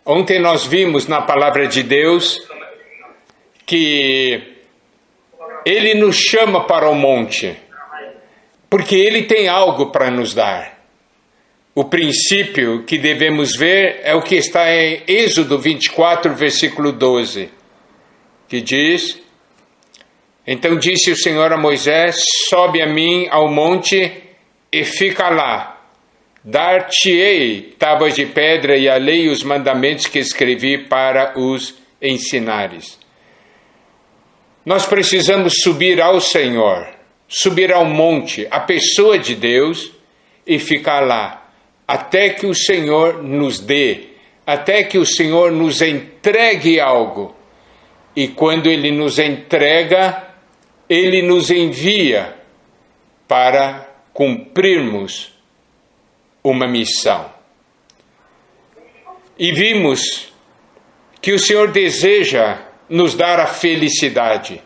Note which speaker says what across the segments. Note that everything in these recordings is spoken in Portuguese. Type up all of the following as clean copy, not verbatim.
Speaker 1: Ontem nós vimos na palavra de Deus que Ele nos chama para o monte, porque Ele tem algo para nos dar. O princípio que devemos ver é o que está em Êxodo 24, versículo 12, que diz: Então disse o Senhor a Moisés: Sobe a mim ao monte e fica lá. Dar-te-ei tábuas de pedra e a lei e os mandamentos que escrevi para os ensinares. Nós precisamos subir ao Senhor, subir ao monte, a pessoa de Deus, e ficar lá, até que o Senhor nos dê, até que o Senhor nos entregue algo. E quando Ele nos entrega, Ele nos envia para cumprirmos uma missão. E vimos que o Senhor deseja nos dar a felicidade.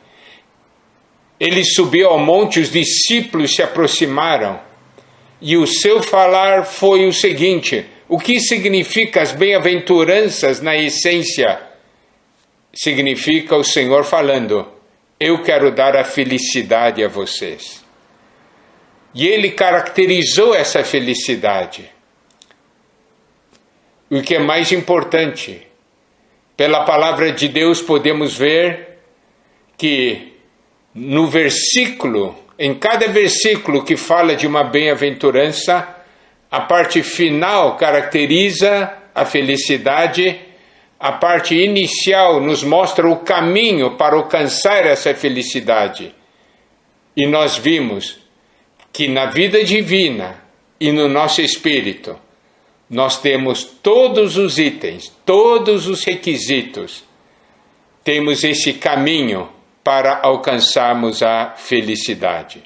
Speaker 1: Ele subiu ao monte, os discípulos se aproximaram, e o seu falar foi o seguinte: o que significa as bem-aventuranças na essência? Significa o Senhor falando: eu quero dar a felicidade a vocês. E Ele caracterizou essa felicidade. O que é mais importante, pela palavra de Deus podemos ver que no versículo, em cada versículo que fala de uma bem-aventurança, a parte final caracteriza a felicidade, a parte inicial nos mostra o caminho para alcançar essa felicidade. E nós vimos que na vida divina e no nosso espírito, nós temos todos os itens, todos os requisitos, temos esse caminho para alcançarmos a felicidade.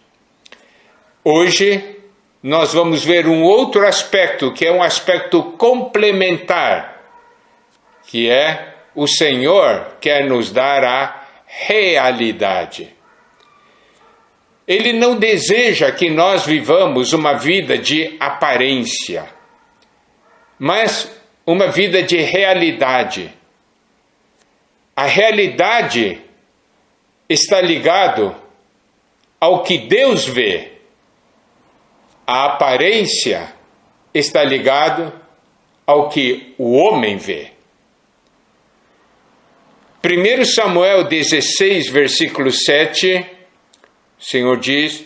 Speaker 1: Hoje, nós vamos ver um outro aspecto, que é um aspecto complementar, que é o Senhor quer nos dar a realidade. Ele não deseja que nós vivamos uma vida de aparência, mas uma vida de realidade. A realidade está ligado ao que Deus vê. A aparência está ligado ao que o homem vê. 1 Samuel 16, versículo 7, o Senhor diz: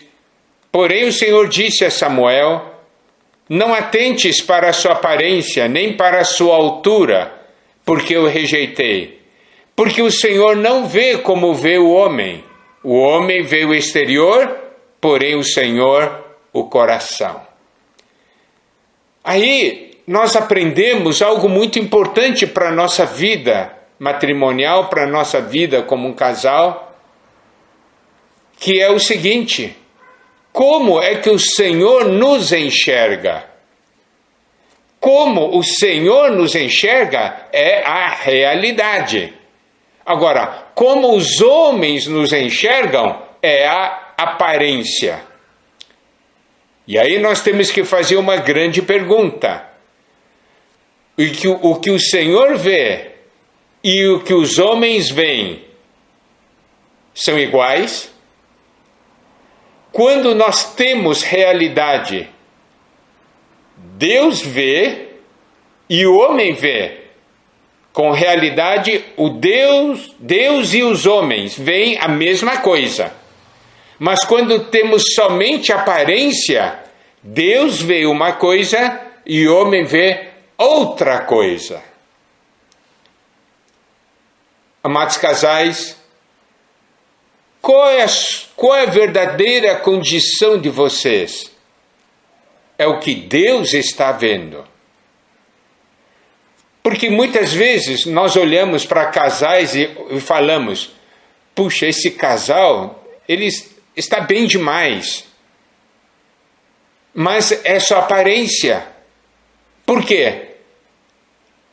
Speaker 1: Porém o Senhor disse a Samuel: Não atentes para a sua aparência, nem para a sua altura, porque eu rejeitei. Porque o Senhor não vê como vê o homem. O homem vê o exterior, porém o Senhor o coração. Aí nós aprendemos algo muito importante para a nossa vida matrimonial, para a nossa vida como um casal, que é o seguinte: como é que o Senhor nos enxerga? Como o Senhor nos enxerga é a realidade. Agora, como os homens nos enxergam é a aparência. E aí nós temos que fazer uma grande pergunta. O que o Senhor vê e o que os homens veem são iguais? Quando nós temos realidade, Deus vê e o homem vê. Com realidade, o Deus e os homens veem a mesma coisa. Mas quando temos somente aparência, Deus vê uma coisa e o homem vê outra coisa. Amados casais, qual é a verdadeira condição de vocês? É o que Deus está vendo. Porque muitas vezes nós olhamos para casais e falamos: puxa, esse casal, ele está bem demais. Mas é só aparência. Por quê?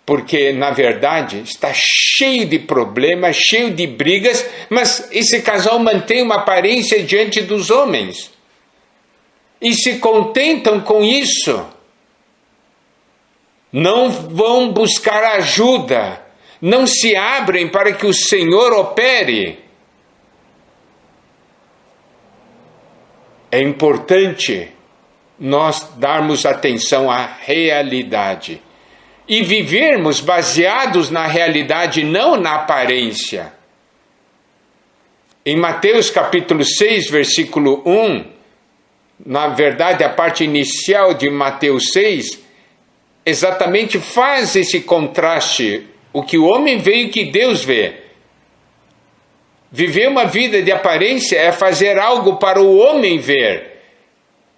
Speaker 1: Porque, na verdade, está cheio de problemas, cheio de brigas, mas esse casal mantém uma aparência diante dos homens. E se contentam com isso. não vão buscar ajuda, não se abrem para que o Senhor opere. É importante nós darmos atenção à realidade e vivermos baseados na realidade, não na aparência. Em Mateus capítulo 6, versículo 1, na verdade a parte inicial de Mateus 6, exatamente faz esse contraste, o que o homem vê e o que Deus vê. Viver uma vida de aparência é fazer algo para o homem ver.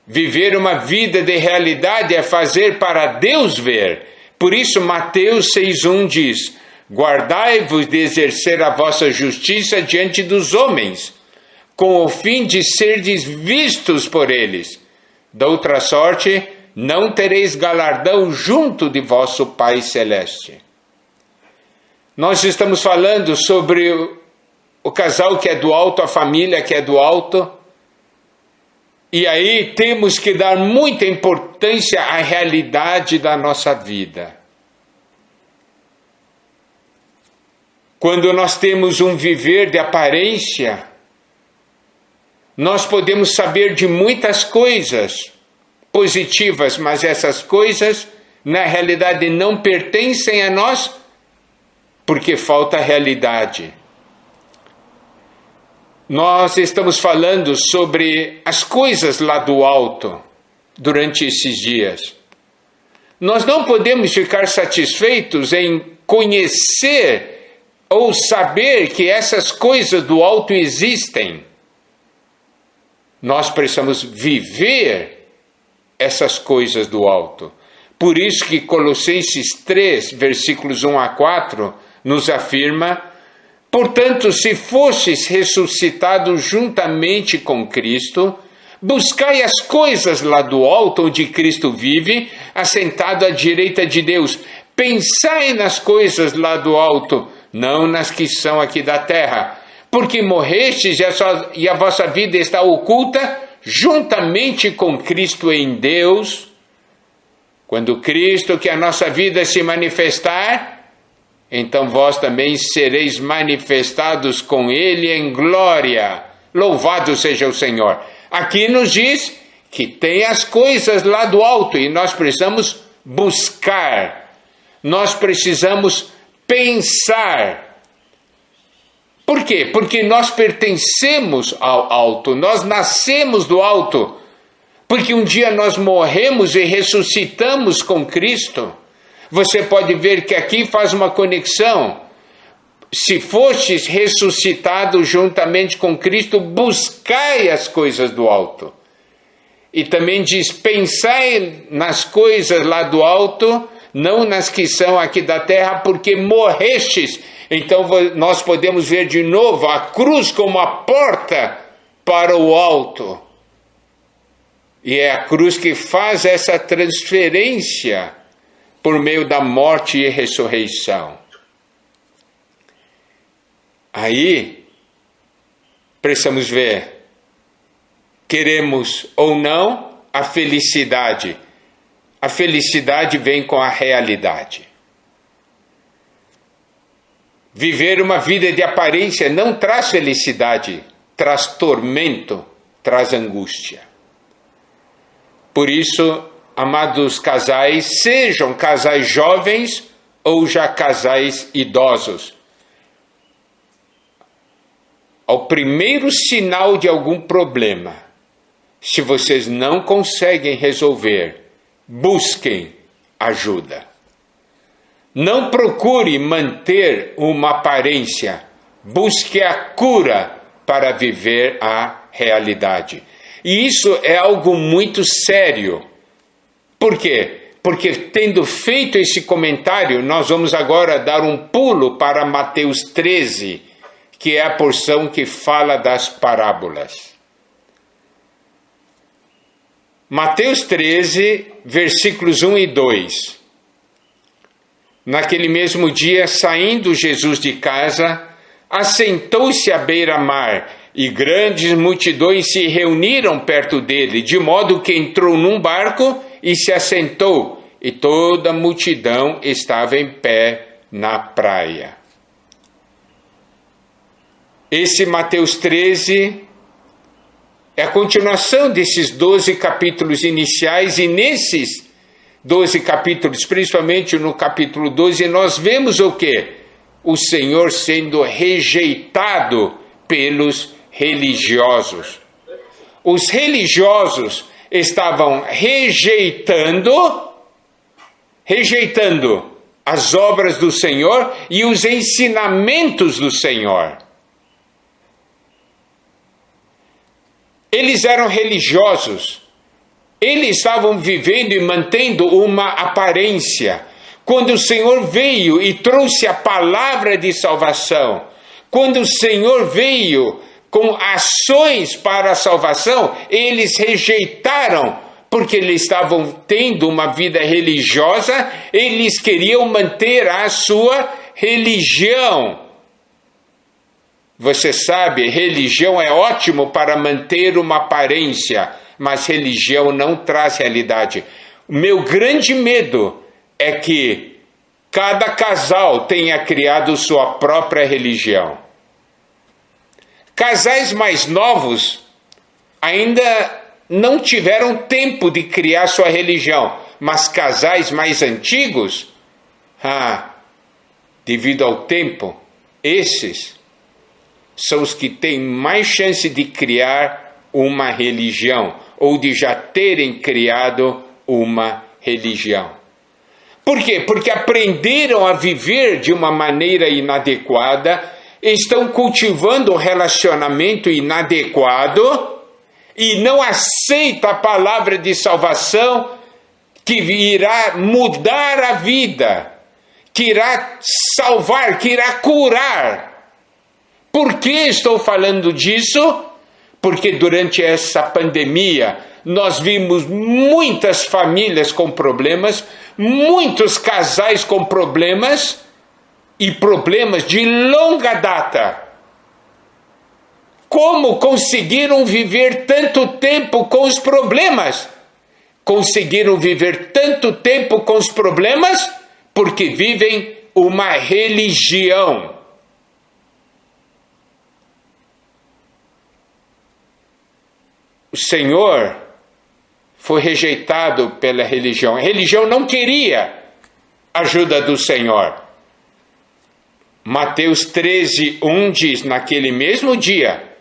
Speaker 1: Viver uma vida de realidade é fazer para Deus ver. Por isso Mateus 6,1 diz: guardai-vos de exercer a vossa justiça diante dos homens, com o fim de serdes vistos por eles. Da outra sorte, não tereis galardão junto de vosso Pai Celeste. Nós estamos falando sobre o casal que é do alto, a família que é do alto. E aí temos que dar muita importância à realidade da nossa vida. Quando nós temos um viver de aparência, nós podemos saber de muitas coisas positivas, mas essas coisas na realidade não pertencem a nós, porque falta realidade. Nós estamos falando sobre as coisas lá do alto durante esses dias. Nós não podemos ficar satisfeitos em conhecer ou saber que essas coisas do alto existem. Nós precisamos viver essas coisas do alto. Por isso que Colossenses 3, versículos 1 a 4, nos afirma: portanto, se fostes ressuscitados juntamente com Cristo, buscai as coisas lá do alto, onde Cristo vive, assentado à direita de Deus. Pensai nas coisas lá do alto, não nas que são aqui da terra, porque morrestes e a vossa vida está oculta juntamente com Cristo em Deus. Quando Cristo, que a nossa vida se manifestar, então vós também sereis manifestados com Ele em glória. Louvado seja o Senhor. Aqui nos diz que tem as coisas lá do alto e nós precisamos buscar. Nós precisamos pensar. Por quê? Porque nós pertencemos ao alto, nós nascemos do alto. Porque um dia nós morremos e ressuscitamos com Cristo. Você pode ver que aqui faz uma conexão. Se fostes ressuscitados juntamente com Cristo, buscai as coisas do alto. E também diz: pensai nas coisas lá do alto, não nas que são aqui da terra, porque morrestes. Então nós podemos ver de novo a cruz como a porta para o alto. E é a cruz que faz essa transferência por meio da morte e ressurreição. Aí, precisamos ver, queremos ou não a felicidade. A felicidade vem com a realidade. Viver uma vida de aparência não traz felicidade, traz tormento, traz angústia. Por isso, amados casais, sejam casais jovens ou já casais idosos, ao primeiro sinal de algum problema, se vocês não conseguem resolver, busquem ajuda. Não procure manter uma aparência, busque a cura para viver a realidade. E isso é algo muito sério. Por quê? Porque tendo feito esse comentário, nós vamos agora dar um pulo para Mateus 13, que é a porção que fala das parábolas. Mateus 13, versículos 1 e 2. Naquele mesmo dia, saindo Jesus de casa, assentou-se à beira-mar, e grandes multidões se reuniram perto dele, de modo que entrou num barco e se assentou, e toda a multidão estava em pé na praia. Esse Mateus 13 é a continuação desses 12 capítulos iniciais, e nesses 12 capítulos, principalmente no capítulo 12, nós vemos o quê? O Senhor sendo rejeitado pelos religiosos. Os religiosos estavam rejeitando as obras do Senhor e os ensinamentos do Senhor. Eles eram religiosos, eles estavam vivendo e mantendo uma aparência. Quando o Senhor veio e trouxe a palavra de salvação, quando o Senhor veio com ações para a salvação, eles rejeitaram, porque eles estavam tendo uma vida religiosa, eles queriam manter a sua religião. Você sabe, religião é ótimo para manter uma aparência, mas religião não traz realidade. O meu grande medo é que cada casal tenha criado sua própria religião. Casais mais novos ainda não tiveram tempo de criar sua religião, mas casais mais antigos, devido ao tempo, esses são os que têm mais chance de criar uma religião, ou de já terem criado uma religião. Por quê? Porque aprenderam a viver de uma maneira inadequada, estão cultivando um relacionamento inadequado e não aceita a palavra de salvação que irá mudar a vida, que irá salvar, que irá curar. Por que estou falando disso? Porque durante essa pandemia nós vimos muitas famílias com problemas, muitos casais com problemas, e problemas de longa data. Como conseguiram viver tanto tempo com os problemas? Conseguiram viver tanto tempo com os problemas porque vivem uma religião. O Senhor foi rejeitado pela religião. A religião não queria a ajuda do Senhor. Mateus 13:1 diz: naquele mesmo dia,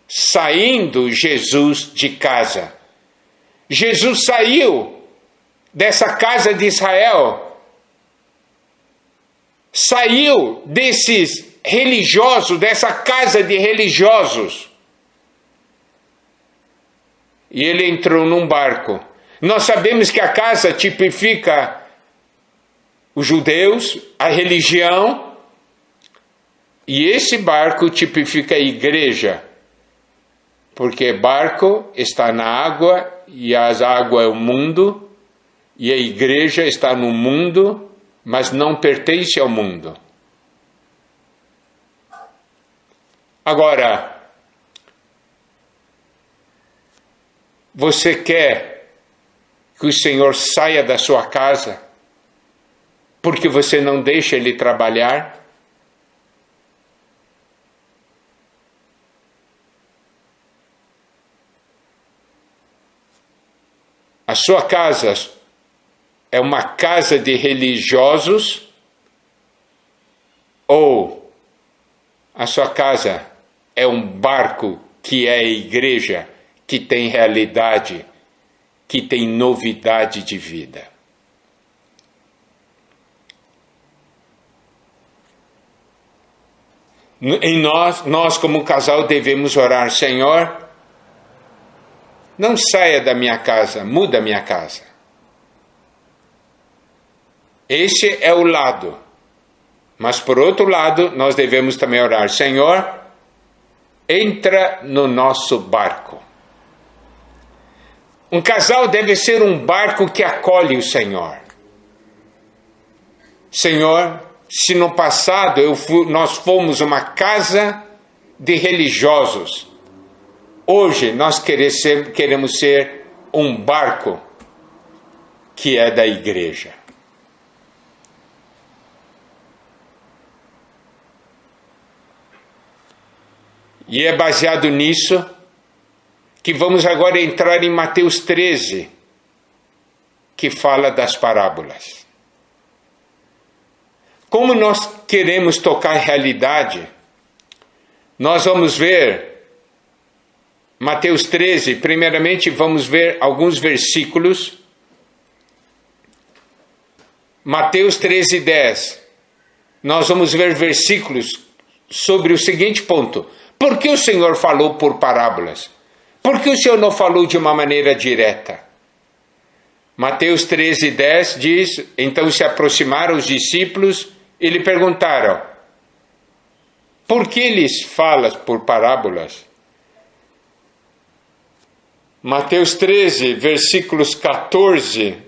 Speaker 1: saindo Jesus de casa. Jesus saiu dessa casa de Israel, saiu desses religiosos, dessa casa de religiosos, e ele entrou num barco. Nós sabemos que a casa tipifica os judeus, a religião, e esse barco tipifica a igreja, porque barco está na água, e a água é o mundo, e a igreja está no mundo, mas não pertence ao mundo. Agora, você quer que o Senhor saia da sua casa porque você não deixa Ele trabalhar? A sua casa é uma casa de religiosos, ou a sua casa é um barco que é a igreja, que tem realidade, que tem novidade de vida? Em nós como casal devemos orar: Senhor, não saia da minha casa, muda a minha casa. Esse é o lado. Mas por outro lado, nós devemos também orar: Senhor, entra no nosso barco. Um casal deve ser um barco que acolhe o Senhor. Senhor, se no passado nós fomos uma casa de religiosos, hoje nós queremos ser um barco que é da igreja. E é baseado nisso que vamos agora entrar em Mateus 13, que fala das parábolas. Como nós queremos tocar a realidade, nós vamos ver Mateus 13, primeiramente vamos ver alguns versículos. Mateus 13, 10. Nós vamos ver versículos sobre o seguinte ponto: por que o Senhor falou por parábolas? Por que o Senhor não falou de uma maneira direta? Mateus 13, 10 diz: então se aproximaram os discípulos e lhe perguntaram: por que lhes falas por parábolas? Mateus 13, versículos 14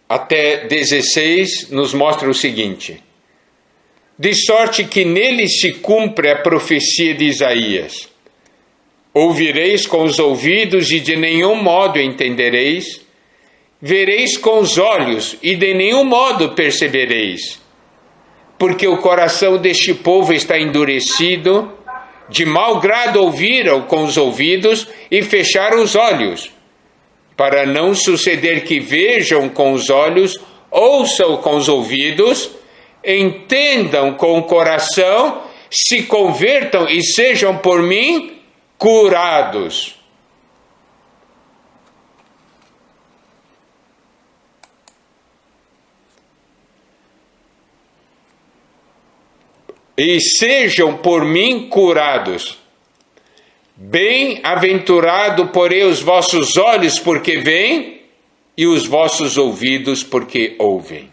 Speaker 1: até 16 nos mostra o seguinte: de sorte que nele se cumpre a profecia de Isaías: ouvireis com os ouvidos e de nenhum modo entendereis, vereis com os olhos e de nenhum modo percebereis, porque o coração deste povo está endurecido, de mau grado ouviram com os ouvidos e fecharam os olhos, para não suceder que vejam com os olhos, ouçam com os ouvidos, entendam com o coração, se convertam e sejam por mim curados. E sejam por mim curados. Bem-aventurado, porém, os vossos olhos, porque veem, e os vossos ouvidos, porque ouvem.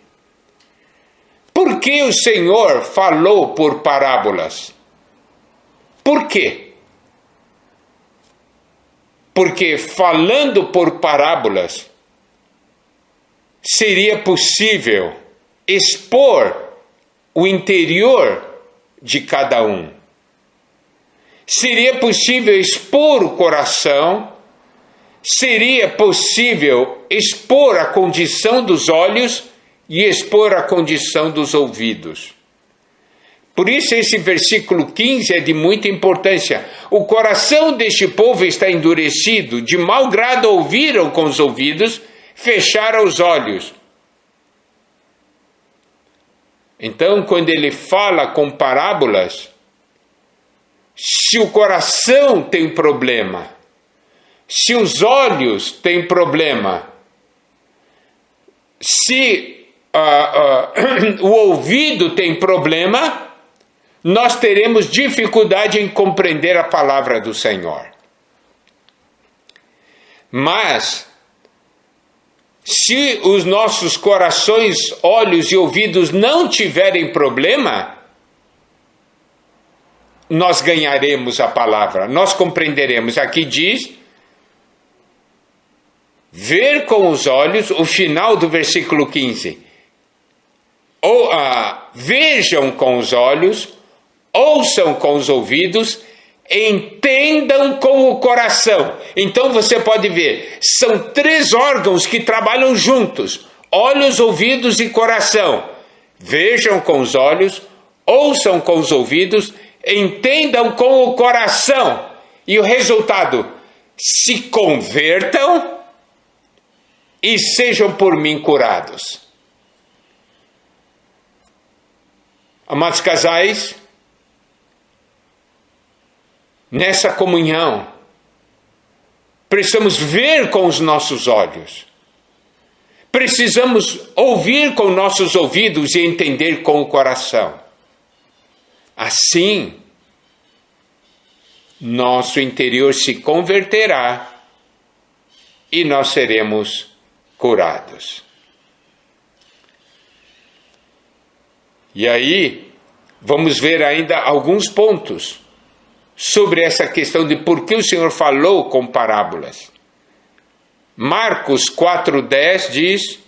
Speaker 1: Por que o Senhor falou por parábolas? Por quê? Porque falando por parábolas, seria possível expor o interior de cada um. Seria possível expor o coração, seria possível expor a condição dos olhos e expor a condição dos ouvidos. Por isso esse versículo 15 é de muita importância. O coração deste povo está endurecido, de mau grado ouviram com os ouvidos, fecharam os olhos. Então, quando ele fala com parábolas, se o coração tem problema, se os olhos têm problema, se o ouvido tem problema, nós teremos dificuldade em compreender a palavra do Senhor. Mas, se os nossos corações, olhos e ouvidos não tiverem problema, nós ganharemos a palavra, nós compreenderemos. Aqui diz, ver com os olhos, o final do versículo 15. Vejam com os olhos, ouçam com os ouvidos, entendam com o coração. Então você pode ver, são 3 órgãos que trabalham juntos: olhos, ouvidos e coração. Vejam com os olhos, ouçam com os ouvidos, entendam com o coração. E o resultado: se convertam e sejam por mim curados. Amados casais, nessa comunhão, precisamos ver com os nossos olhos, precisamos ouvir com nossos ouvidos e entender com o coração. Assim, nosso interior se converterá e nós seremos curados. E aí, vamos ver ainda alguns pontos sobre essa questão de por que o Senhor falou com parábolas. Marcos 4,10 diz: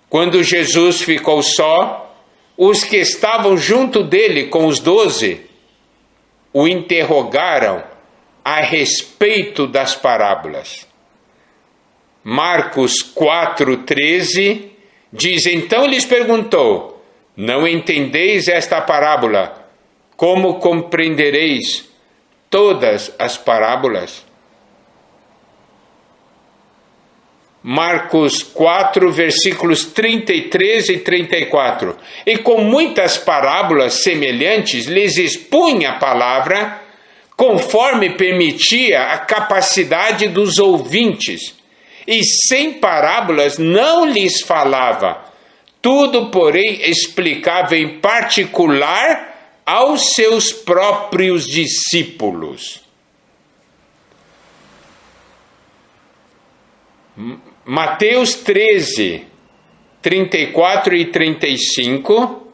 Speaker 1: quando Jesus ficou só, os que estavam junto dele com os 12 o interrogaram a respeito das parábolas. Marcos 4,13 diz: então lhes perguntou: não entendeis esta parábola? como compreendereis todas as parábolas? Marcos 4, versículos 33 e 34. E com muitas parábolas semelhantes lhes expunha a palavra, conforme permitia a capacidade dos ouvintes. E sem parábolas não lhes falava. Tudo, porém, explicava em particular aos seus próprios discípulos. Mateus 13, 34 e 35.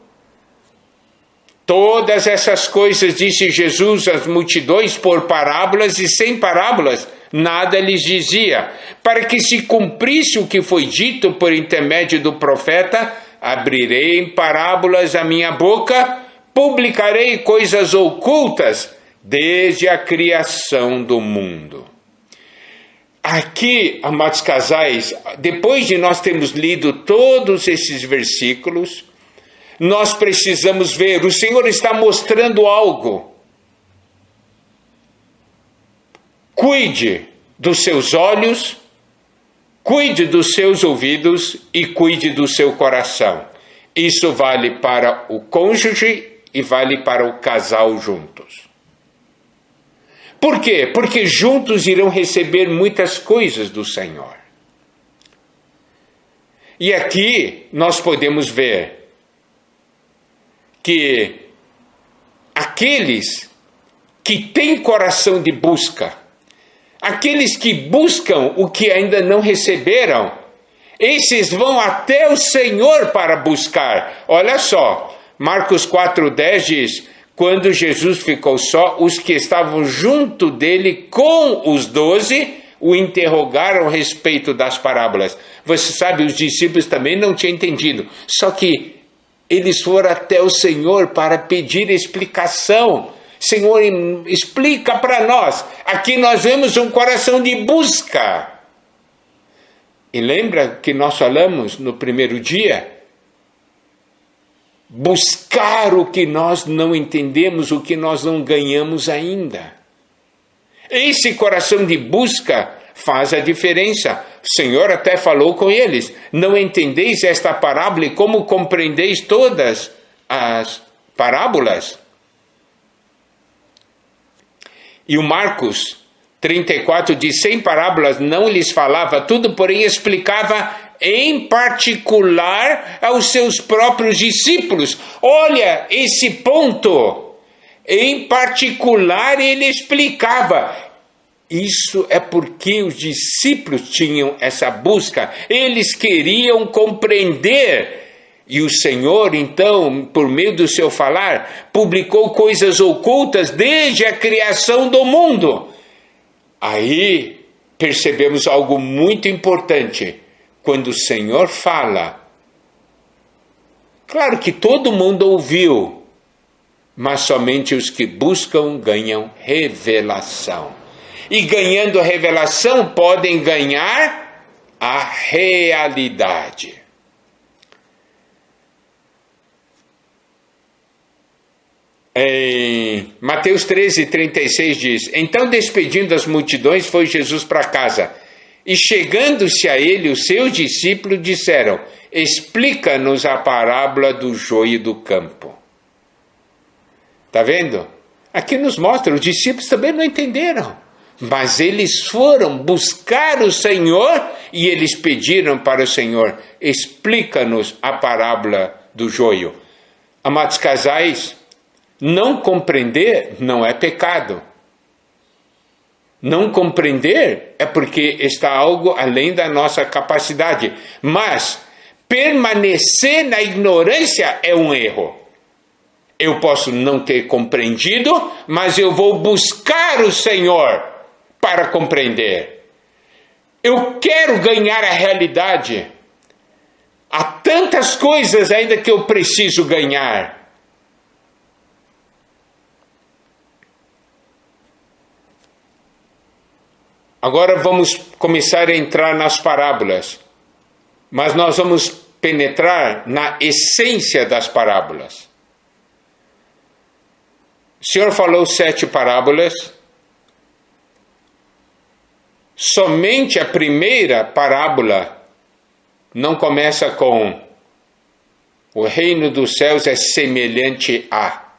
Speaker 1: Todas essas coisas disse Jesus às multidões por parábolas, e sem parábolas nada lhes dizia, para que se cumprisse o que foi dito por intermédio do profeta: abrirei em parábolas a minha boca, publicarei coisas ocultas desde a criação do mundo. Aqui, amados casais, depois de nós termos lido todos esses versículos, nós precisamos ver, o Senhor está mostrando algo. Cuide dos seus olhos, cuide dos seus ouvidos e cuide do seu coração. Isso vale para o cônjuge e vale para o casal juntos. Por quê? Porque juntos irão receber muitas coisas do Senhor. E aqui nós podemos ver que aqueles que têm coração de busca, aqueles que buscam o que ainda não receberam, esses vão até o Senhor para buscar. Olha só, Marcos 4,10 diz: quando Jesus ficou só, os que estavam junto dele com os 12 o interrogaram a respeito das parábolas. Você sabe, os discípulos também não tinham entendido, só que eles foram até o Senhor para pedir explicação. Senhor, explica para nós. Aqui nós vemos um coração de busca. E lembra que nós falamos no primeiro dia? Buscar o que nós não entendemos, o que nós não ganhamos ainda. Esse coração de busca faz a diferença. O Senhor até falou com eles: não entendeis esta parábola e como compreendeis todas as parábolas? E o Marcos 34 diz: sem parábolas não lhes falava, tudo porém explicava em particular aos seus próprios discípulos. Olha esse ponto, em particular ele explicava. Isso é porque os discípulos tinham essa busca, eles queriam compreender. E o Senhor, então, por meio do seu falar, publicou coisas ocultas desde a criação do mundo. Aí percebemos algo muito importante. Quando o Senhor fala, claro que todo mundo ouviu, mas somente os que buscam ganham revelação. E ganhando a revelação podem ganhar a realidade. Em Mateus 13, 36 diz: então, despedindo as multidões, foi Jesus para casa. E chegando-se a ele, os seus discípulos disseram: explica-nos a parábola do joio do campo. Está vendo? Aqui nos mostra, os discípulos também não entenderam. Mas eles foram buscar o Senhor e eles pediram para o Senhor: explica-nos a parábola do joio. Amados casais, não compreender não é pecado. Não compreender é porque está algo além da nossa capacidade. Mas permanecer na ignorância é um erro. Eu posso não ter compreendido, mas eu vou buscar o Senhor para compreender. Eu quero ganhar a realidade. Há tantas coisas ainda que eu preciso ganhar. Agora vamos começar a entrar nas parábolas, mas nós vamos penetrar na essência das parábolas. Senhor falou 7 parábolas. Somente a primeira parábola não começa com o reino dos céus é semelhante a.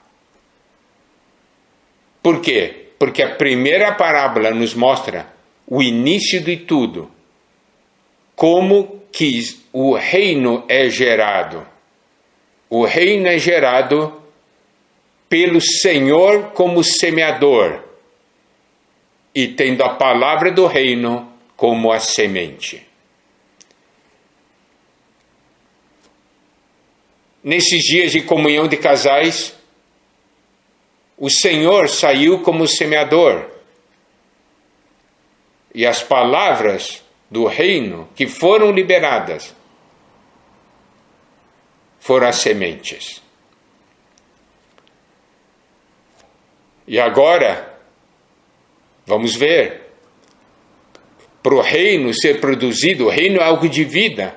Speaker 1: Por quê? Porque a primeira parábola nos mostra o início de tudo. Como que o reino é gerado. O reino é gerado pelo Senhor como semeador e tendo a palavra do reino como a semente. Nesses dias de comunhão de casais, o Senhor saiu como semeador e as palavras do reino que foram liberadas foram as sementes. E agora, vamos ver, para o reino ser produzido, o reino é algo de vida.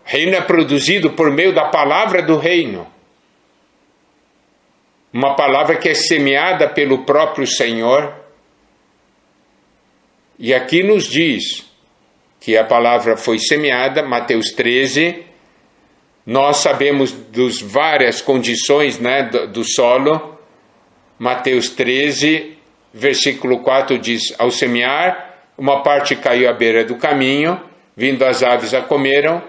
Speaker 1: O reino é produzido por meio da palavra do reino. Uma palavra que é semeada pelo próprio Senhor. E aqui nos diz que a palavra foi semeada, Mateus 13. Nós sabemos das várias condições, né, do solo. Mateus 13, versículo 4 diz: ao semear, uma parte caiu à beira do caminho, vindo as aves a comeram.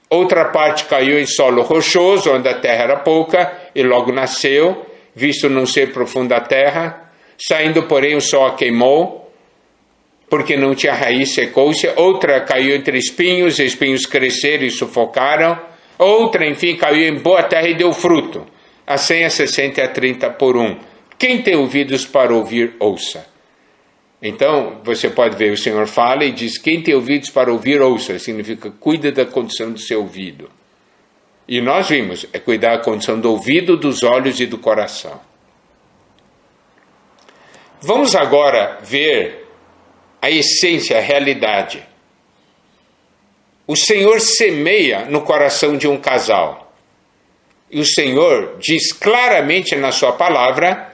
Speaker 1: Outra parte caiu em solo rochoso, onde a terra era pouca, e logo nasceu, visto não ser profunda a terra. Saindo, porém, o sol a queimou, porque não tinha raiz, secou-se. Outra caiu entre espinhos, e espinhos cresceram e sufocaram. Outra, enfim, caiu em boa terra e deu fruto, a 100, a 60 e a 30 por 1. Quem tem ouvidos para ouvir, ouça. Então, você pode ver, o Senhor fala e diz, quem tem ouvidos para ouvir, ouça. Significa, cuida da condição do seu ouvido. E nós vimos, é cuidar da condição do ouvido, dos olhos e do coração. Vamos agora ver a essência, a realidade. O Senhor semeia no coração de um casal. E o Senhor diz claramente na sua palavra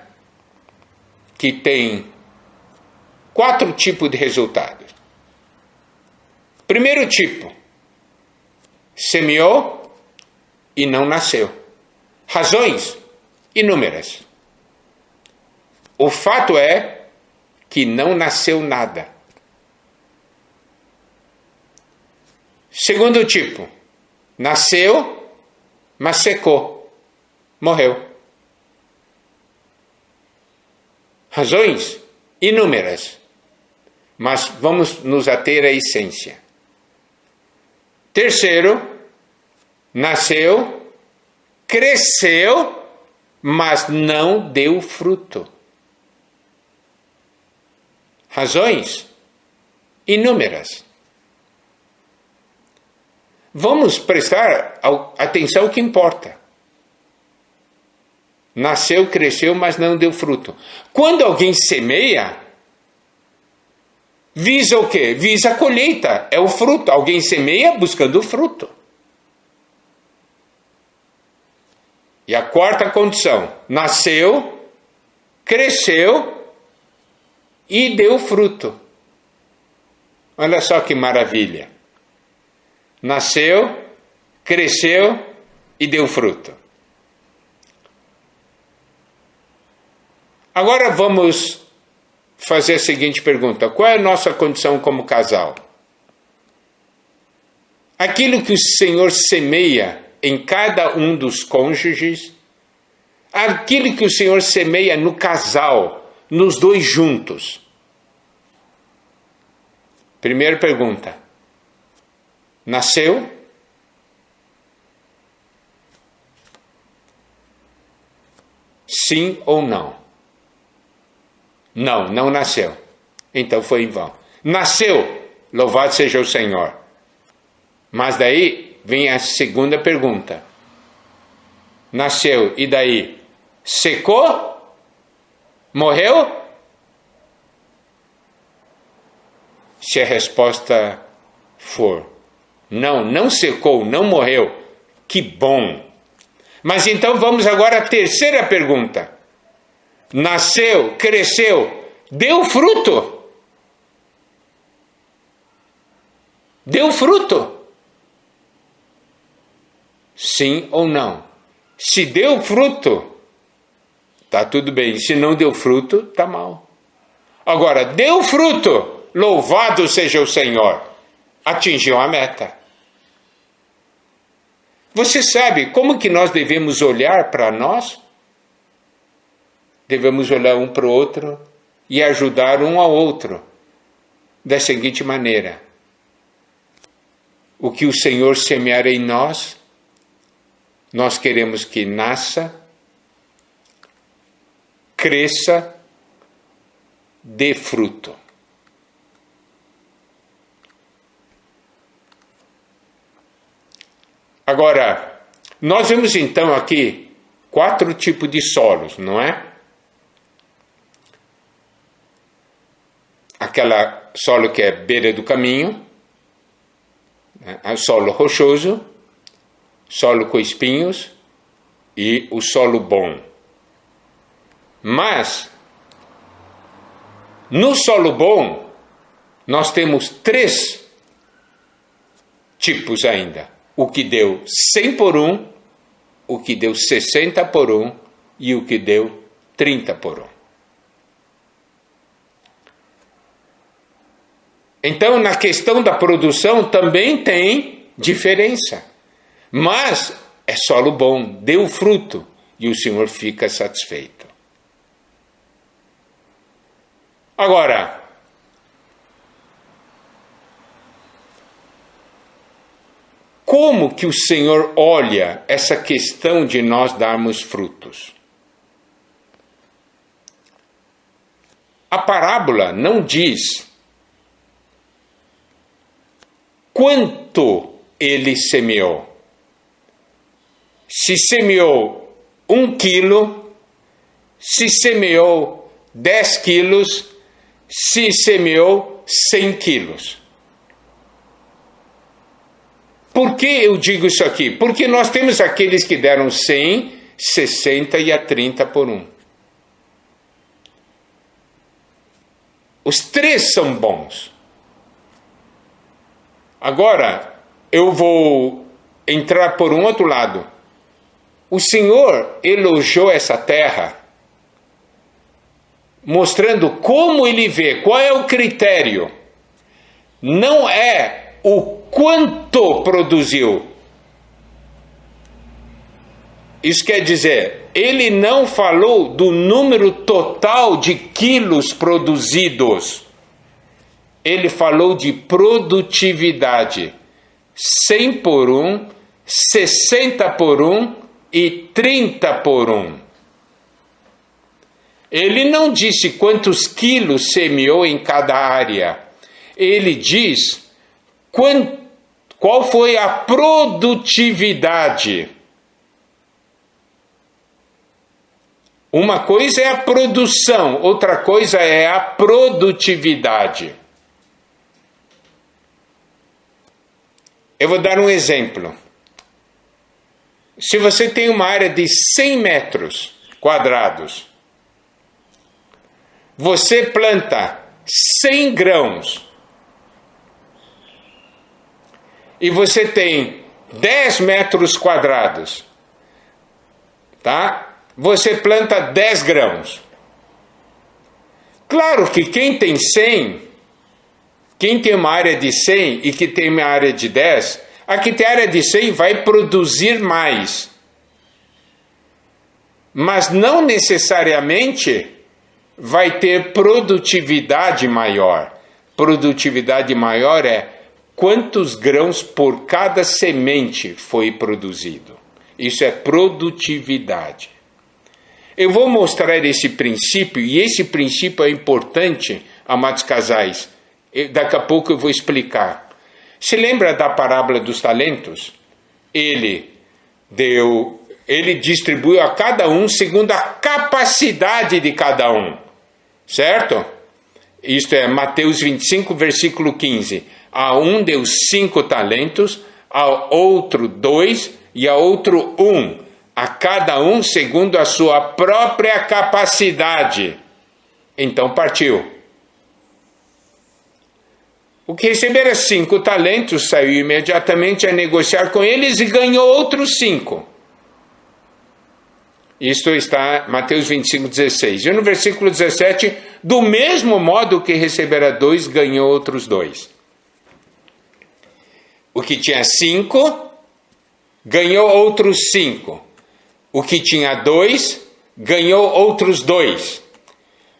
Speaker 1: que tem 4 tipos de resultados. Primeiro tipo, semeou e não nasceu. Razões inúmeras. O fato é que não nasceu nada. Segundo tipo, nasceu, mas secou, morreu. Razões inúmeras, mas vamos nos ater à essência. Terceiro, nasceu, cresceu, mas não deu fruto. Razões inúmeras. Vamos prestar atenção ao que importa. Nasceu, cresceu, mas não deu fruto. Quando alguém semeia, visa o quê? Visa a colheita, é o fruto. Alguém semeia buscando o fruto. E a quarta condição, nasceu, cresceu e deu fruto. Olha só que maravilha. Nasceu, cresceu e deu fruto. Agora vamos fazer a seguinte pergunta. Qual é a nossa condição como casal? Aquilo que o Senhor semeia em cada um dos cônjuges, aquilo que o Senhor semeia no casal, nos dois juntos. Primeira pergunta. Nasceu? Sim ou não? Não, não nasceu. Então foi em vão. Nasceu, louvado seja o Senhor. Mas daí vem a segunda pergunta. Nasceu, e daí? Secou? Morreu? Se a resposta for não, não secou, não morreu, que bom. Mas então vamos agora à terceira pergunta. nasceu, cresceu, deu fruto. Deu fruto. Sim ou não? Se deu fruto, está tudo bem. Se não deu fruto, está mal. Agora, deu fruto, louvado seja o Senhor. Atingiu a meta. Você sabe como que nós devemos olhar para nós? Devemos olhar um para o outro e ajudar um ao outro. Da seguinte maneira: o que o Senhor semear em nós, nós queremos que nasça, cresça, dê fruto. Agora, nós vemos então aqui 4 tipos de solos, não é? Aquela solo que é beira do caminho, o solo rochoso, solo com espinhos e o solo bom. Mas, no solo bom, nós temos 3 tipos ainda. O que deu 100 por 1, o que deu 60 por 1 e o que deu 30 por 1. Então, na questão da produção também tem diferença. Mas é solo bom, deu fruto e o Senhor fica satisfeito. Agora, como que o Senhor olha essa questão de nós darmos frutos? A parábola não diz quanto ele semeou. Se semeou 1 quilo, se semeou 10 quilos, se semeou 100 quilos. Por que eu digo isso aqui? Porque nós temos aqueles que deram 100, 60 e a 30 por 1. Os 3 são bons. Agora, eu vou entrar por um outro lado. O Senhor elogiou essa terra, mostrando como Ele vê, qual é o critério. Não é o quanto produziu. Isso quer dizer, Ele não falou do número total de quilos produzidos. Ele falou de produtividade. 100 por 1, 60 por 1 e 30 por 1. Ele não disse quantos quilos semeou em cada área. Ele diz qual foi a produtividade. Uma coisa é a produção, outra coisa é a produtividade. Eu vou dar um exemplo. Se você tem uma área de 100 metros quadrados, você planta 100 grãos e você tem 10 metros quadrados, tá? Você planta 10 grãos. Claro que quem tem 100, quem tem uma área de 100 e que tem uma área de 10, a que tem área de 100 vai produzir mais. Mas não necessariamente vai ter produtividade maior. Produtividade maior é quantos grãos por cada semente foi produzido. Isso é produtividade. Eu vou mostrar esse princípio, e esse princípio é importante, amados casais. Daqui a pouco eu vou explicar. Se lembra da parábola dos talentos? Ele distribuiu a cada um segundo a capacidade de cada um. Certo? Isto é Mateus 25, versículo 15. A um deu 5 talentos, a outro 2 e a outro 1. a cada um segundo a sua própria capacidade. Então partiu. O que recebera 5 talentos saiu imediatamente a negociar com eles e ganhou outros 5. Isto está em Mateus 25:16. E no versículo 17, do mesmo modo que recebera 2, ganhou outros 2. O que tinha 5, ganhou outros 5. O que tinha 2, ganhou outros 2.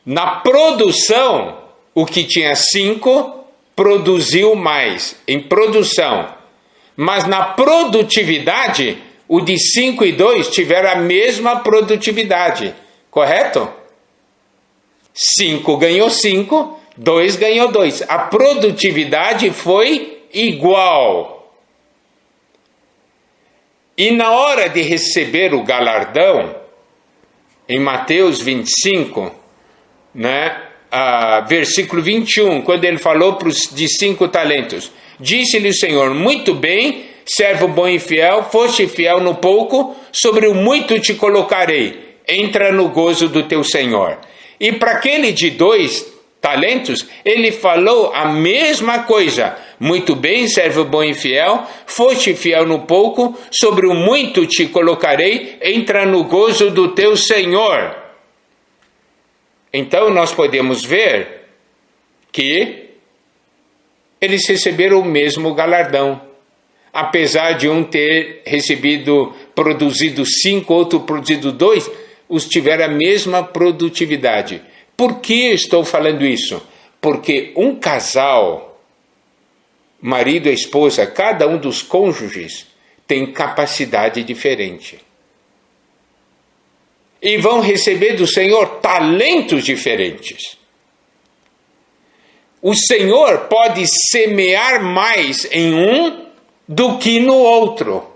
Speaker 1: Na produção, o que tinha 5, produziu mais, em produção. Mas na produtividade, o de 5 e 2 tiveram a mesma produtividade, correto? 5 ganhou 5, 2 ganhou 2. A produtividade foi igual. E na hora de receber o galardão, em Mateus 25, versículo 21, quando ele falou de 5 talentos, disse-lhe o Senhor: muito bem, servo bom e fiel, foste fiel no pouco, sobre o muito te colocarei, entra no gozo do teu Senhor. E para aquele de 2 talentos, ele falou a mesma coisa: muito bem, servo bom e fiel, foste fiel no pouco, sobre o muito te colocarei, entra no gozo do teu Senhor. Então nós podemos ver que eles receberam o mesmo galardão. Apesar de um ter produzido 5, outro produzido 2, os tiveram a mesma produtividade. Por que estou falando isso? Porque um casal, marido e esposa, cada um dos cônjuges tem capacidade diferente. E vão receber do Senhor talentos diferentes. O Senhor pode semear mais em um do que no outro.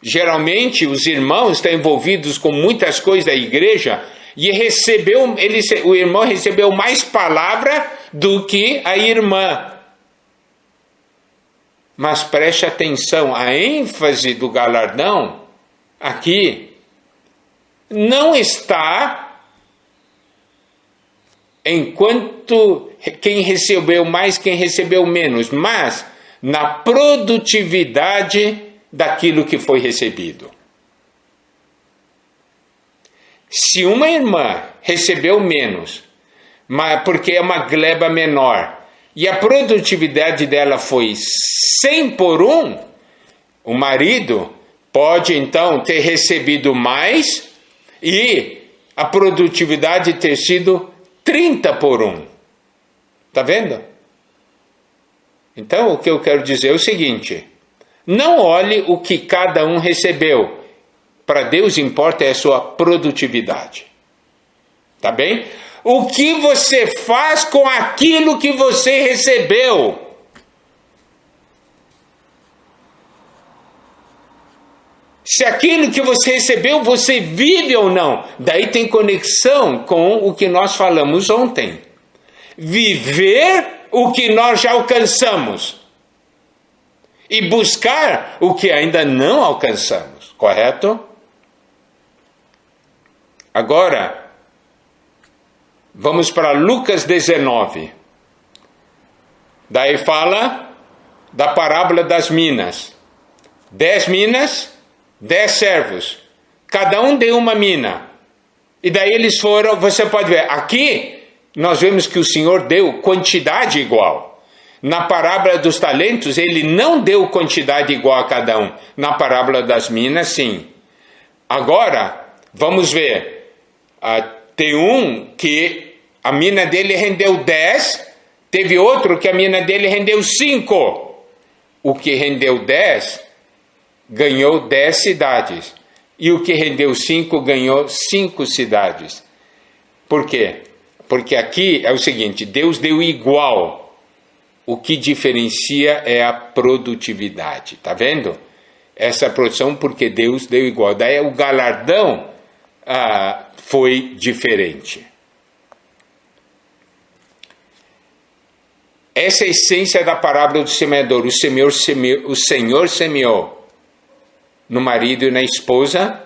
Speaker 1: Geralmente os irmãos estão envolvidos com muitas coisas da igreja e o irmão recebeu mais palavra do que a irmã. Mas preste atenção, a ênfase do galardão aqui não está enquanto quem recebeu mais, quem recebeu menos, mas na produtividade daquilo que foi recebido. Se uma irmã recebeu menos, mas porque é uma gleba menor, e a produtividade dela foi 100 por 1, o marido pode então ter recebido mais e a produtividade ter sido 30 por 1. Está vendo? Então o que eu quero dizer é o seguinte: não olhe o que cada um recebeu. Para Deus importa é a sua produtividade. Tá bem? O que você faz com aquilo que você recebeu? Se aquilo que você recebeu, você vive ou não? Daí tem conexão com o que nós falamos ontem. Viver o que nós já alcançamos. E buscar o que ainda não alcançamos. Correto? Agora, vamos para Lucas 19. Daí fala da parábola das minas. 10 minas, 10 servos. Cada um deu uma mina. E daí eles foram, você pode ver, aqui nós vemos que o Senhor deu quantidade igual. Na parábola dos talentos, ele não deu quantidade igual a cada um. Na parábola das minas, sim. Agora, vamos ver. Tem um que a mina dele rendeu 10, teve outro que a mina dele rendeu 5. O que rendeu 10 ganhou 10 cidades. E o que rendeu 5 ganhou 5 cidades. Por quê? Porque aqui é o seguinte: Deus deu igual. O que diferencia é a produtividade. Está vendo? Essa produção porque Deus deu igual. Daí o galardão foi diferente. Essa é a essência da parábola do semeador. O Senhor semeou. no marido e na esposa,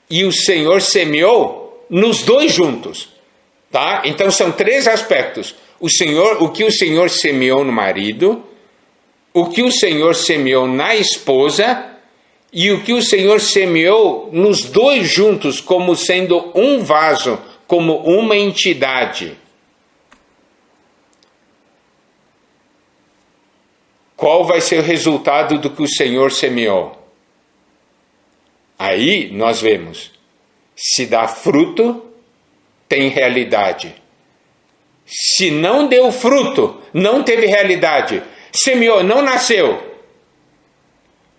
Speaker 1: e o Senhor semeou nos dois juntos, tá? Então são três aspectos: o que o Senhor semeou no marido, o que o Senhor semeou na esposa e o que o Senhor semeou nos dois juntos, como sendo um vaso, como uma entidade. Qual vai ser o resultado do que o Senhor semeou? Aí nós vemos, se dá fruto, tem realidade. Se não deu fruto, não teve realidade. Semeou, não nasceu,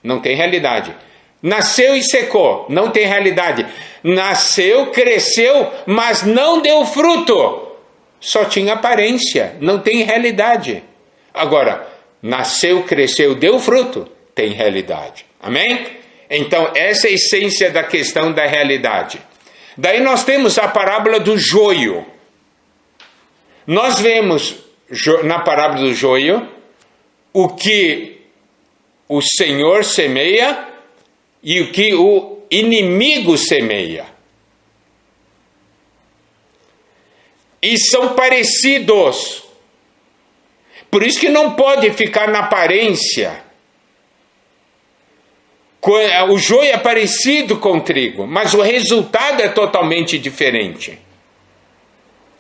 Speaker 1: não tem realidade. Nasceu e secou, não tem realidade. Nasceu, cresceu, mas não deu fruto. Só tinha aparência, não tem realidade. Agora, nasceu, cresceu, deu fruto, tem realidade. Amém? Então, essa é a essência da questão da realidade. Daí nós temos a parábola do joio. Nós vemos na parábola do joio o que o Senhor semeia e o que o inimigo semeia. E são parecidos. Por isso que não pode ficar na aparência. O joio é parecido com o trigo, mas o resultado é totalmente diferente.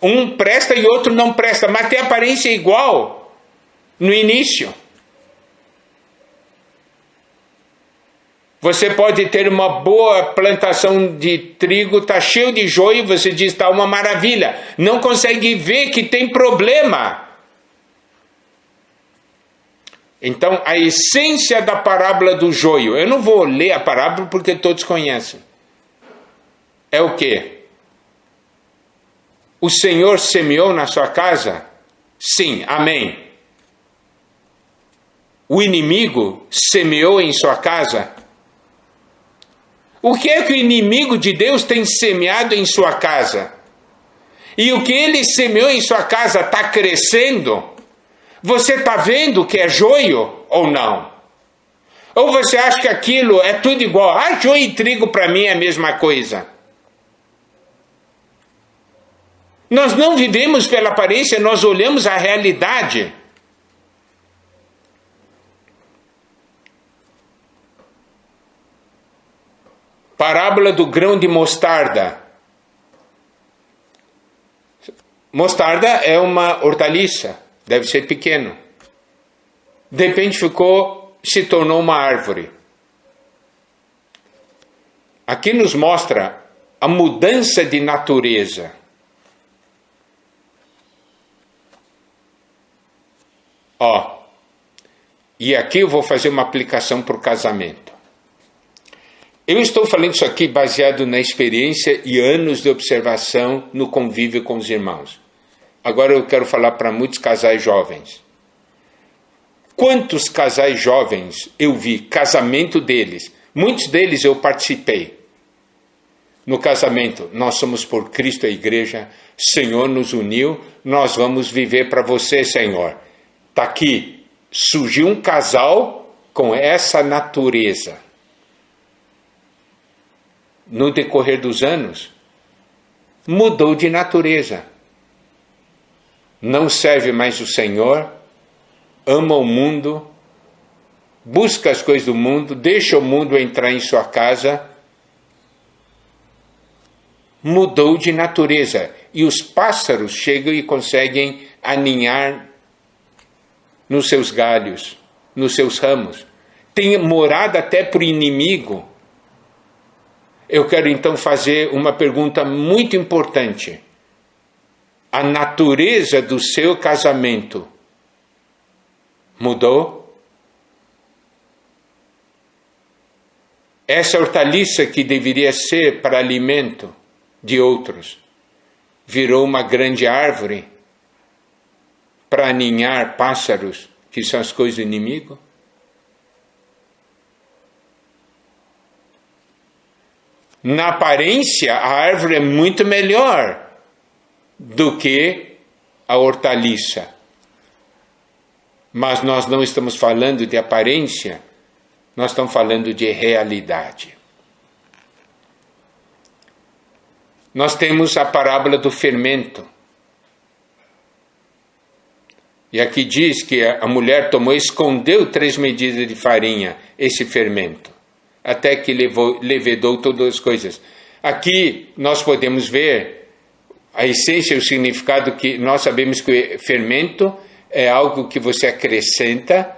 Speaker 1: Um presta e outro não presta, mas tem aparência igual no início. Você pode ter uma boa plantação de trigo, está cheio de joio, você diz, está uma maravilha. Não consegue ver que tem problema. Então, a essência da parábola do joio, eu não vou ler a parábola porque todos conhecem. É o quê? O Senhor semeou na sua casa? Sim, amém. O inimigo semeou em sua casa? O que é que o inimigo de Deus tem semeado em sua casa? E o que ele semeou em sua casa está crescendo? Você está vendo que é joio ou não? Ou você acha que aquilo é tudo igual? Ah, joio e trigo para mim é a mesma coisa. Nós não vivemos pela aparência, nós olhamos a realidade. Parábola do grão de mostarda. Mostarda é uma hortaliça, deve ser pequeno. De repente se tornou uma árvore. Aqui nos mostra a mudança de natureza. E aqui eu vou fazer uma aplicação para o casamento. Eu estou falando isso aqui baseado na experiência e anos de observação no convívio com os irmãos. Agora eu quero falar para muitos casais jovens. Quantos casais jovens eu vi, casamento deles, muitos deles eu participei. No casamento, nós somos por Cristo a igreja, Senhor nos uniu, nós vamos viver para você, Senhor. Está aqui, surgiu um casal com essa natureza. No decorrer dos anos, mudou de natureza. Não serve mais o Senhor, ama o mundo, busca as coisas do mundo, deixa o mundo entrar em sua casa. Mudou de natureza. E os pássaros chegam e conseguem aninhar nos seus galhos, nos seus ramos. Tem morada até para o inimigo. Eu quero então fazer uma pergunta muito importante. A natureza do seu casamento mudou? Essa hortaliça que deveria ser para alimento de outros, virou uma grande árvore para aninhar pássaros, que são as coisas do inimigo? Na aparência, a árvore é muito melhor do que a hortaliça. Mas nós não estamos falando de aparência, Nós estamos falando de realidade. Nós temos a parábola do fermento. E aqui diz que a mulher tomou e escondeu 3 medidas de farinha, esse fermento, até que levedou todas as coisas. Aqui nós podemos ver a essência e o significado que nós sabemos que o fermento é algo que você acrescenta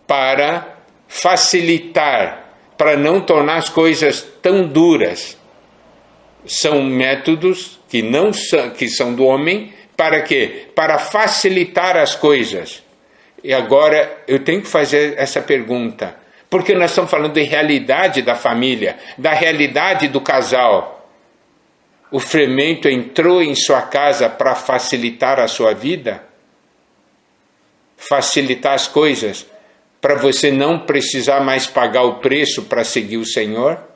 Speaker 1: para facilitar, para não tornar as coisas tão duras. São métodos que são do homem, para quê? Para facilitar as coisas. E agora eu tenho que fazer essa pergunta, porque nós estamos falando de realidade da família, da realidade do casal. O fermento entrou em sua casa para facilitar a sua vida? Facilitar as coisas, para você não precisar mais pagar o preço para seguir o Senhor?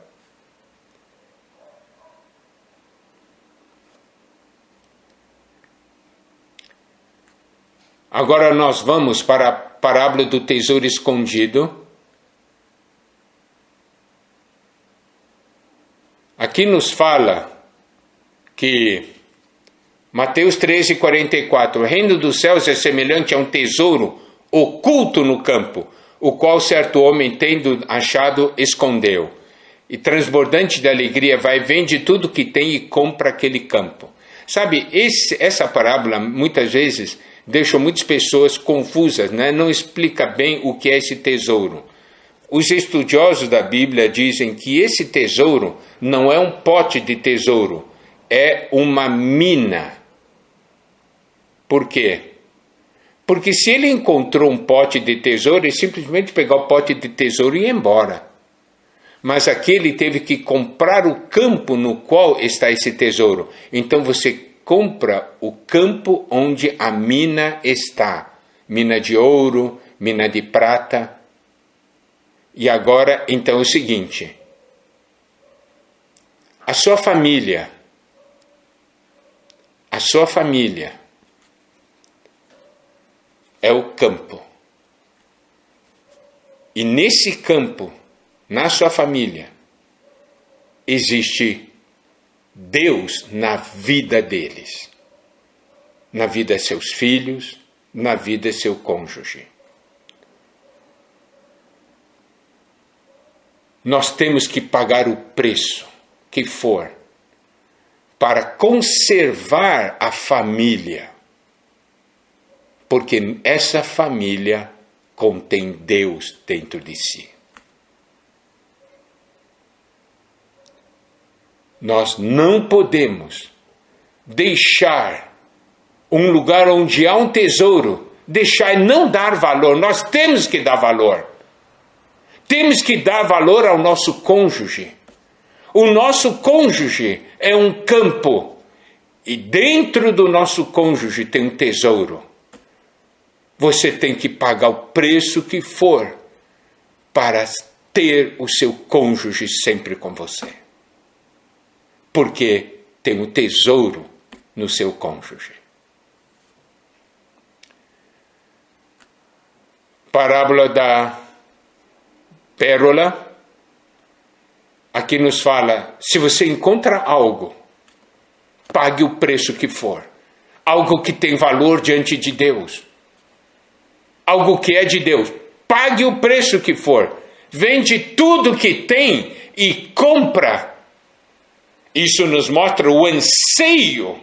Speaker 1: Agora nós vamos para a parábola do tesouro escondido. Aqui nos fala que Mateus 13:44, o reino dos céus é semelhante a um tesouro oculto no campo, o qual certo homem, tendo achado, escondeu. E transbordante de alegria vai, vende tudo que tem e compra aquele campo. Sabe, essa parábola muitas vezes deixou muitas pessoas confusas, né? Não explica bem o que é esse tesouro. Os estudiosos da Bíblia dizem que esse tesouro não é um pote de tesouro, é uma mina. Por quê? Porque se ele encontrou um pote de tesouro, ele simplesmente pegou o pote de tesouro e ia embora. Mas aqui ele teve que comprar o campo no qual está esse tesouro. Então você compra o campo onde a mina está. Mina de ouro, mina de prata. E agora, então, é o seguinte. A sua família é o campo. E nesse campo, na sua família, existe Deus na vida deles, na vida de seus filhos, na vida de seu cônjuge. Nós temos que pagar o preço que for para conservar a família, porque essa família contém Deus dentro de si. Nós não podemos deixar um lugar onde há um tesouro, deixar e não dar valor. Nós temos que dar valor. Temos que dar valor ao nosso cônjuge. O nosso cônjuge é um campo. E dentro do nosso cônjuge tem um tesouro. Você tem que pagar o preço que for para ter o seu cônjuge sempre com você. Porque tem um tesouro no seu cônjuge. Parábola da pérola. Aqui nos fala, se você encontra algo, pague o preço que for. Algo que tem valor diante de Deus. Algo que é de Deus. Pague o preço que for. Vende tudo que tem e compra. Isso nos mostra o anseio.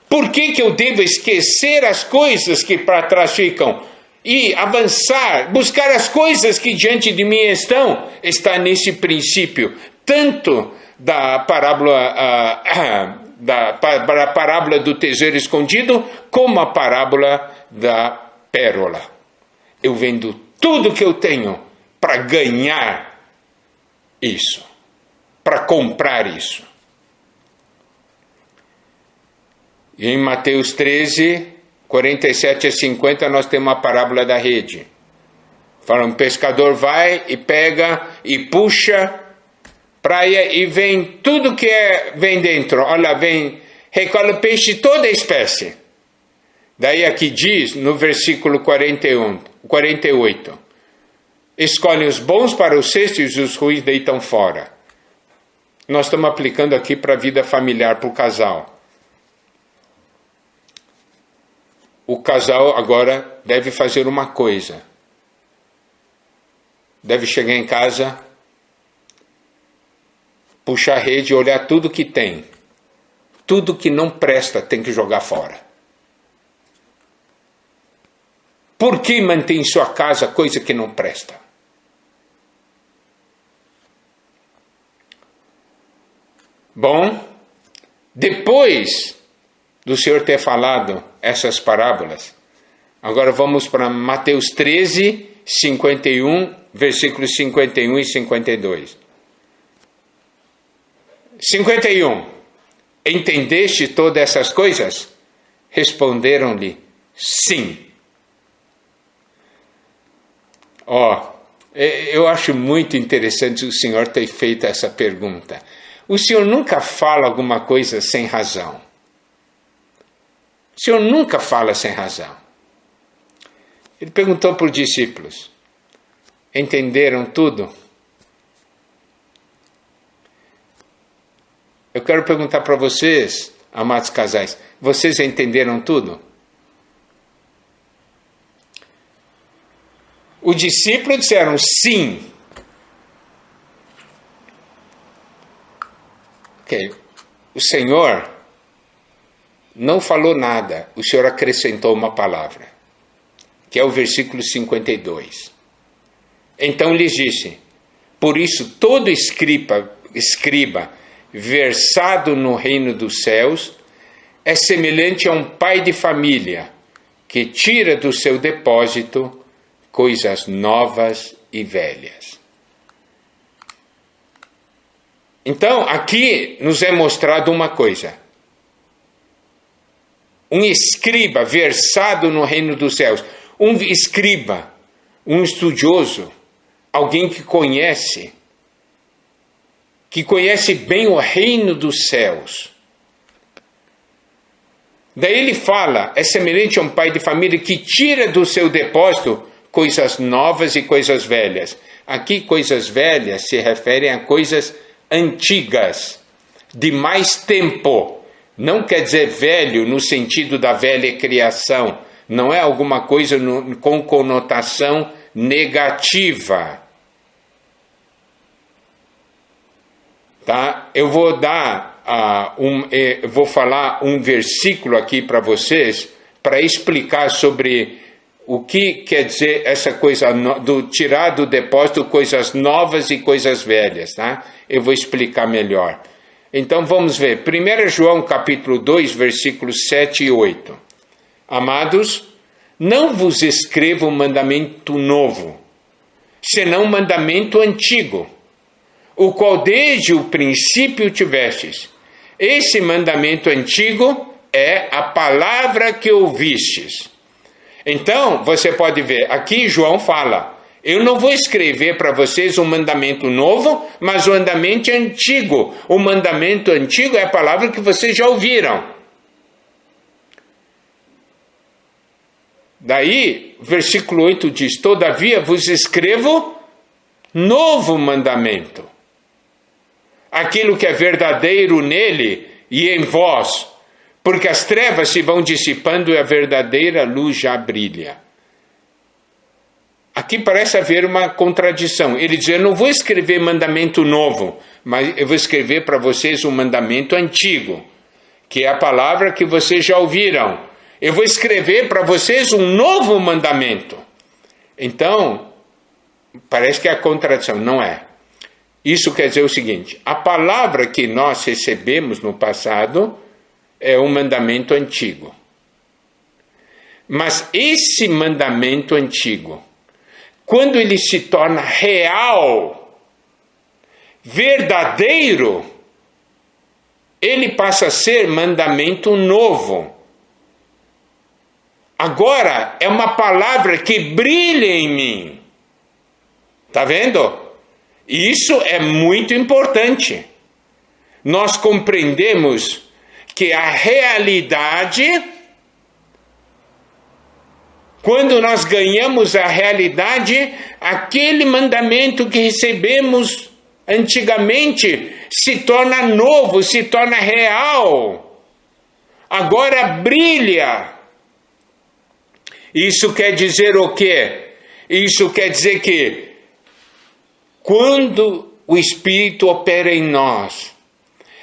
Speaker 1: Por que eu devo esquecer as coisas que para trás ficam e avançar, buscar as coisas que diante de mim estão? Está nesse princípio, tanto da parábola, da parábola do tesouro escondido, como a parábola da pérola. Eu vendo tudo que eu tenho para ganhar isso, para comprar isso. E em Mateus 13, 47 a 50, nós temos uma parábola da rede. Fala, um pescador vai e pega e puxa praia e vem tudo que vem dentro. Olha, vem, recolhe peixe de toda a espécie. Daí aqui diz, no versículo 48, escolhem os bons para o cesto e os ruins deitam fora. Nós estamos aplicando aqui para a vida familiar, para o casal. O casal agora deve fazer uma coisa. Deve chegar em casa, puxar a rede e olhar tudo que tem. Tudo que não presta tem que jogar fora. Por que mantém em sua casa coisa que não presta? Bom, depois do Senhor ter falado essas parábolas, agora vamos para Mateus 13, 51, versículos 51 e 52. 51. Entendeste todas essas coisas? Responderam-lhe, sim. Eu acho muito interessante o Senhor ter feito essa pergunta. O Senhor nunca fala alguma coisa sem razão. O Senhor nunca fala sem razão. Ele perguntou para os discípulos, entenderam tudo? Eu quero perguntar para vocês, amados casais, vocês entenderam tudo? Os discípulos disseram sim. Ok, o Senhor não falou nada, o Senhor acrescentou uma palavra, que é o versículo 52. Então lhes disse, por isso todo escriba versado no reino dos céus é semelhante a um pai de família que tira do seu depósito coisas novas e velhas. Então, aqui nos é mostrado uma coisa. Um escriba versado no reino dos céus. Um escriba, um estudioso, alguém que conhece bem o reino dos céus. Daí ele fala, é semelhante a um pai de família que tira do seu depósito coisas novas e coisas velhas. Aqui, coisas velhas se referem a coisas antigas, de mais tempo. Não quer dizer velho no sentido da velha criação. Não é alguma coisa com conotação negativa. Tá? Eu vou vou falar um versículo aqui para vocês, para explicar sobre o que quer dizer essa coisa do tirar do depósito coisas novas e coisas velhas, tá? Eu vou explicar melhor. Então vamos ver. 1 João capítulo 2, versículos 7 e 8. Amados, não vos escrevo um mandamento novo, senão um mandamento antigo, o qual desde o princípio tivestes. Esse mandamento antigo é a palavra que ouvistes. Então, você pode ver, aqui João fala, eu não vou escrever para vocês um mandamento novo, mas um mandamento antigo. O mandamento antigo é a palavra que vocês já ouviram. Daí, versículo 8 diz, todavia vos escrevo novo mandamento. Aquilo que é verdadeiro nele e em vós, porque as trevas se vão dissipando e a verdadeira luz já brilha. Aqui parece haver uma contradição. Ele diz, eu não vou escrever mandamento novo, mas eu vou escrever para vocês um mandamento antigo, que é a palavra que vocês já ouviram. Eu vou escrever para vocês um novo mandamento. Então, parece que é a contradição. Não é. Isso quer dizer o seguinte, a palavra que nós recebemos no passado é um mandamento antigo. Mas esse mandamento antigo, quando ele se torna real, verdadeiro, ele passa a ser mandamento novo. Agora é uma palavra que brilha em mim. Está vendo? Isso é muito importante. Nós compreendemos que a realidade Quando nós ganhamos a realidade, aquele mandamento que recebemos antigamente se torna novo, se torna real. Agora brilha. Isso quer dizer o quê? Isso quer dizer que quando o Espírito opera em nós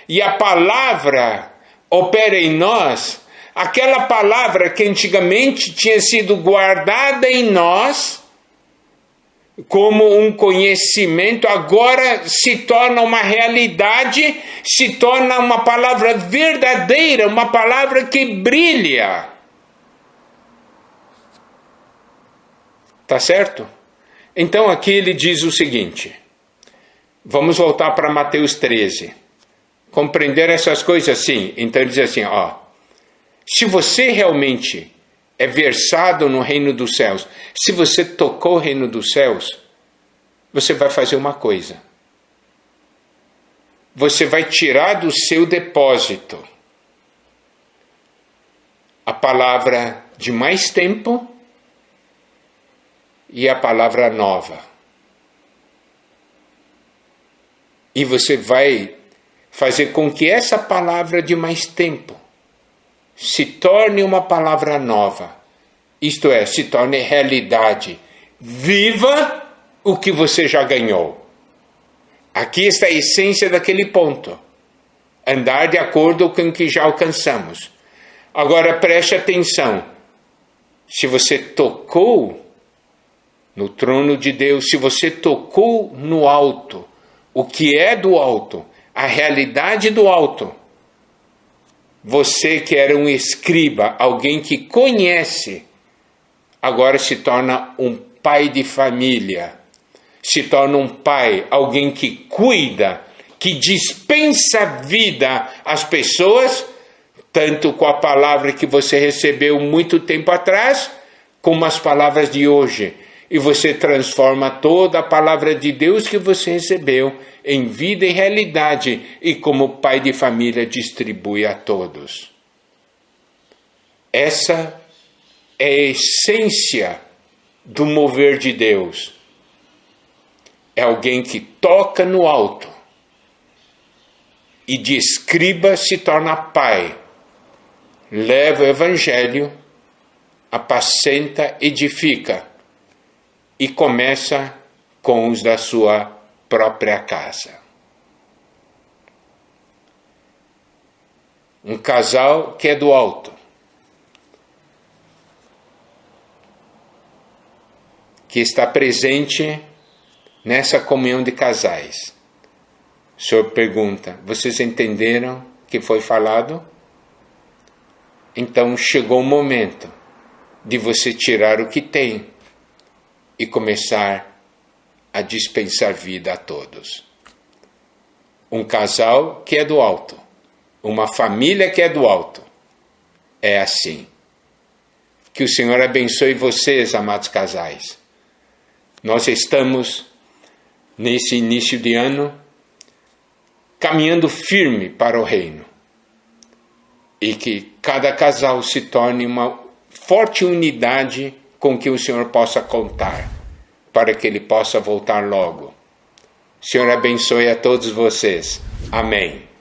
Speaker 1: e a palavra opera em nós, aquela palavra que antigamente tinha sido guardada em nós como um conhecimento, agora se torna uma realidade, se torna uma palavra verdadeira, uma palavra que brilha. Tá certo? Então aqui ele diz o seguinte, vamos voltar para Mateus 13. Compreender essas coisas assim. Então ele diz assim, se você realmente é versado no reino dos céus, se você tocou o reino dos céus, você vai fazer uma coisa. Você vai tirar do seu depósito a palavra de mais tempo e a palavra nova. E você vai fazer com que essa palavra de mais tempo se torne uma palavra nova. Isto é, se torne realidade. Viva o que você já ganhou. Aqui está a essência daquele ponto. Andar de acordo com o que já alcançamos. Agora preste atenção. Se você tocou no trono de Deus, se você tocou no alto, o que é do alto, a realidade do alto, você que era um escriba, alguém que conhece, agora se torna um pai de família, se torna um pai, alguém que cuida, que dispensa vida às pessoas, tanto com a palavra que você recebeu muito tempo atrás, como as palavras de hoje. E você transforma toda a palavra de Deus que você recebeu em vida e realidade, e como pai de família distribui a todos. Essa é a essência do mover de Deus. É alguém que toca no alto e de escriba se torna pai, leva o evangelho, apacenta, edifica e começa com os da sua própria casa. Um casal que é do alto, que está presente nessa comunhão de casais. O senhor pergunta, vocês entenderam o que foi falado? Então chegou o momento de você tirar o que tem e começar a dispensar vida a todos. Um casal que é do alto, uma família que é do alto, é assim. Que o Senhor abençoe vocês, amados casais. Nós estamos, nesse início de ano, caminhando firme para o reino. E que cada casal se torne uma forte unidade com que o Senhor possa contar, para que Ele possa voltar logo. O Senhor abençoe a todos vocês. Amém.